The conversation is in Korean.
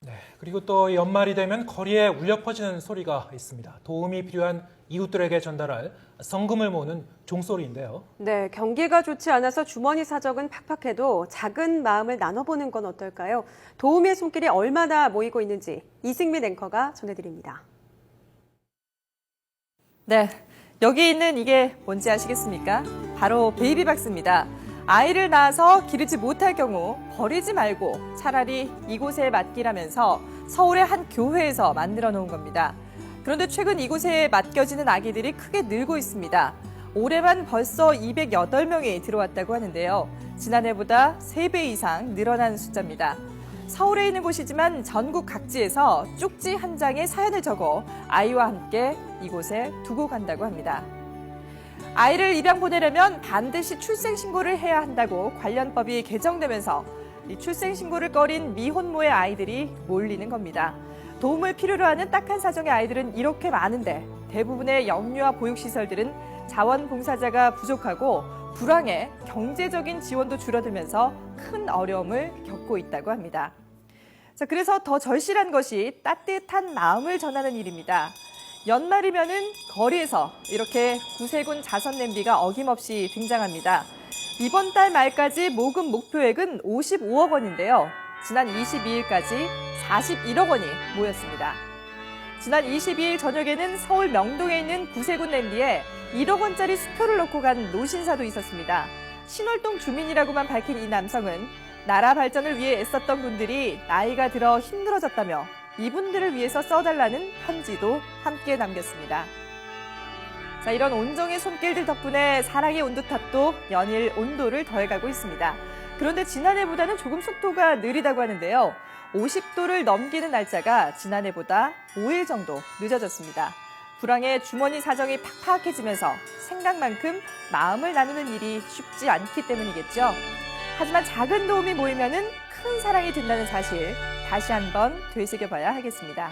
네, 그리고 또 연말이 되면 거리에 울려 퍼지는 소리가 있습니다. 도움이 필요한 이웃들에게 전달할 성금을 모으는 종소리인데요. 네, 경기가 좋지 않아서 주머니 사정은 팍팍해도 작은 마음을 나눠보는 건 어떨까요? 도움의 손길이 얼마나 모이고 있는지 이승민 앵커가 전해드립니다. 네, 여기 있는 이게 뭔지 아시겠습니까? 바로 베이비박스입니다. 아이를 낳아서 기르지 못할 경우 버리지 말고 차라리 이곳에 맡기라면서 서울의 한 교회에서 만들어 놓은 겁니다. 그런데 최근 이곳에 맡겨지는 아기들이 크게 늘고 있습니다. 올해만 벌써 208명이 들어왔다고 하는데요. 지난해보다 3배 이상 늘어난 숫자입니다. 서울에 있는 곳이지만 전국 각지에서 쪽지 한 장에 사연을 적어 아이와 함께 이곳에 두고 간다고 합니다. 아이를 입양 보내려면 반드시 출생신고를 해야 한다고 관련법이 개정되면서 이 출생신고를 꺼린 미혼모의 아이들이 몰리는 겁니다. 도움을 필요로 하는 딱한 사정의 아이들은 이렇게 많은데 대부분의 영유아 보육시설들은 자원봉사자가 부족하고 불황에 경제적인 지원도 줄어들면서 큰 어려움을 겪고 있다고 합니다. 자, 그래서 더 절실한 것이 따뜻한 마음을 전하는 일입니다. 연말이면은 거리에서 이렇게 구세군 자선 냄비가 어김없이 등장합니다. 이번 달 말까지 모금 목표액은 55억 원인데요. 지난 22일까지 41억 원이 모였습니다. 지난 22일 저녁에는 서울 명동에 있는 구세군 냄비에 1억 원짜리 수표를 넣고 간 노신사도 있었습니다. 신월동 주민이라고만 밝힌 이 남성은 나라 발전을 위해 애썼던 분들이 나이가 들어 힘들어졌다며 이분들을 위해서 써달라는 편지도 함께 남겼습니다. 자, 이런 온정의 손길들 덕분에 사랑의 온도탑도 연일 온도를 더해가고 있습니다. 그런데 지난해보다는 조금 속도가 느리다고 하는데요. 50도를 넘기는 날짜가 지난해보다 5일 정도 늦어졌습니다. 불황에 주머니 사정이 팍팍해지면서 생각만큼 마음을 나누는 일이 쉽지 않기 때문이겠죠. 하지만 작은 도움이 모이면은 큰 사랑이 된다는 사실 다시 한번 되새겨봐야 하겠습니다.